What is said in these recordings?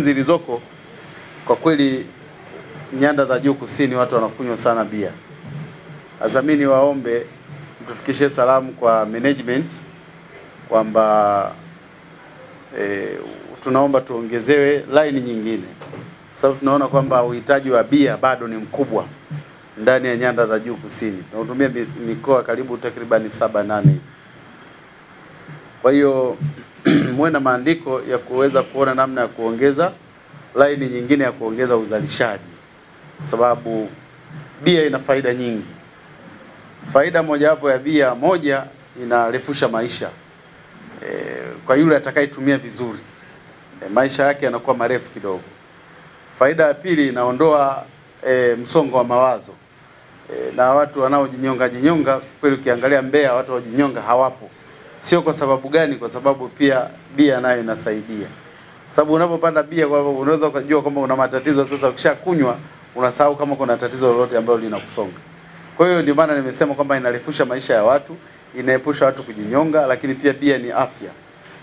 zilizoko kwa kweli nyanda za juu kusini watu wanakunywa sana bia. Azamini waombe mtufikishie salamu kwa management kwamba tunaomba tuongezewe line nyingine. Sababu tunaona kwamba uhitaji wa bia bado ni mkubwa ndani ya nyanda za juu kusini. Tunatumia mikoa karibu takriban 7-8. Kwa hiyo muwe na maandiko ya kuweza kuona namna ya kuongeza line nyingine ya kuongeza uzalishaji. Sababu bia ina faida nyingi. Faida mojawapo ya bia, moja, inarefusha maisha. Kwa yule atakayetumia vizuri, maisha yake yanakuwa marefu kidogo. Faida ya pili, inaondoa msongo wa mawazo. Na watu wanaojinyonga kweli, ukiangalia Mbeya watu wajinyonga hawapo. Sio kwa sababu gani? Kwa sababu pia bia nayo inasaidia. Sababu unapopanda bia kwa unaweza kujua kwamba una matatizo, sasa ukishakunywa unasahau kama kuna tatizo lolote ambalo linakusonga. Kwa hiyo ndio maana nimesema kwamba inarefusha maisha ya watu, inaepusha watu kujinyonga, lakini pia bia ni afya.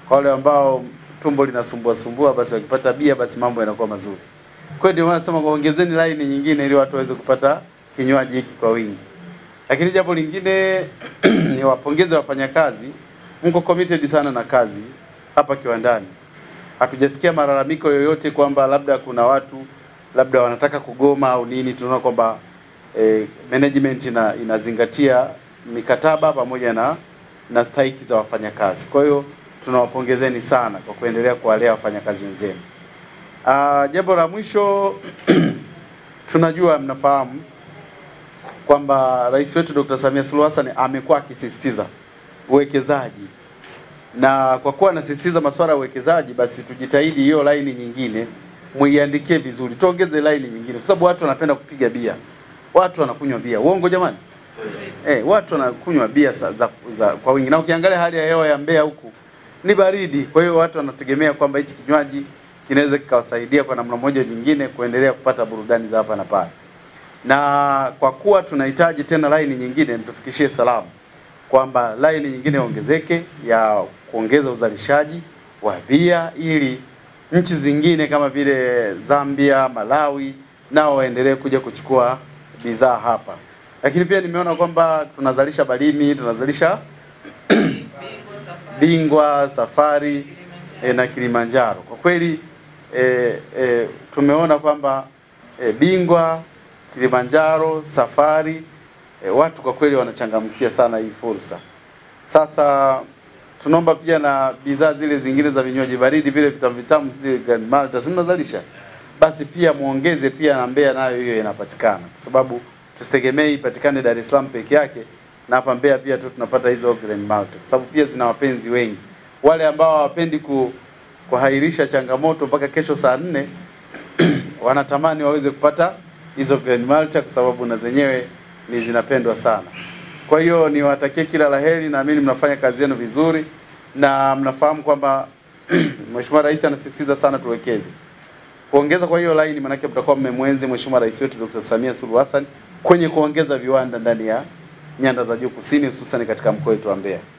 Kwa wale ambao tumbo linasumbua basi wakipata bia basi mambo yanakuwa mazuri. Kwa hiyo ndio maana nasema kuongezeni line nyingine ili watu waweze kupata kinywaji hiki kwa wingi. Lakini jambo lingine ni wapongeze wafanyakazi, mko committed sana na kazi hapa kiwandani. Hatujasikia malalamiko yoyote kwamba labda kuna watu labda wanataka kugoma au nini. Tunaona kwamba management inazingatia mikataba pamoja na stahiki za wafanyakazi. Kwa hiyo tunawapongezeni sana kwa kuendelea kuwalea wafanyakazi wenzenu. Jambo la mwisho tunajua mnafahamu kwamba Rais wetu Dr. Samia Suluhu Hassan amekuwa akisisitiza uwekezaji. Na kwa kuwa anasisitiza masuala ya uwekezaji, basi tujitahidi hiyo line nyingine muiandikie vizuri. Tuongeze line nyingine kwa sababu watu wanapenda kupiga bia. Watu wanakunywa bia. Uongo jamani? Watu wanakunywa bia kwa wingi. Na ukiangalia hali ya hewa ya Mbeya huku ni baridi. Kwa hiyo watu wanategemea kwamba hichi kinywaji kinaweza kikawasaidia kwa namna moja nyingine kuendelea kupata burudani za hapa na pale. Na kwa kuwa tunahitaji tena line nyingine, mtufikishie salamu kwamba line nyingine ongezeke ya kuongeza uzalishaji wa bia ili nchi zingine kama vile Zambia, Malawi nao waendelee kuja kuchukua bidhaa hapa. Lakini pia nimeona kwamba tunazalisha Balimi, tunazalisha Bingwa, Safari na Kilimanjaro. Kwa kweli tumeona kwamba Bingwa, Kilimanjaro, Safari watu kwa kweli wanachangamkia sana hii fursa. Sasa tunaomba pia na bidhaa zile zingine za vinywaji baridi vile vitamu zile Grand Malta mnazalisha. Basi pia muongeze pia na Mbeya nayo hiyo inapatikana. Kwa sababu tusitegemei ipatikane Dar es Salaam peke yake, na hapa Mbeya pia tu tunapata hizo Grand Malta. Kwa sababu pia zina wapenzi wengi. Wale ambao hawapendi kuhairisha changamoto mpaka kesho saa 4 wanatamani waweze kupata hizo Grand Malta kwa sababu na zenyewe ni zinapendwa sana. Kwa hiyo niwatakie kila laheri, naamini mnafanya kazi yenu vizuri na mnafahamu kwamba Mheshimiwa Rais anasisitiza sana tuwekeze. Kuongeza kwa hiyo line maana yake mtakuwa mmemwenzi Mheshimiwa Rais wetu Dr. Samia Suluhu Hassan kwenye kuongeza viwanda ndani ya nyanda za juu kusini, hususan katika mkoa wetu wa Mbeya.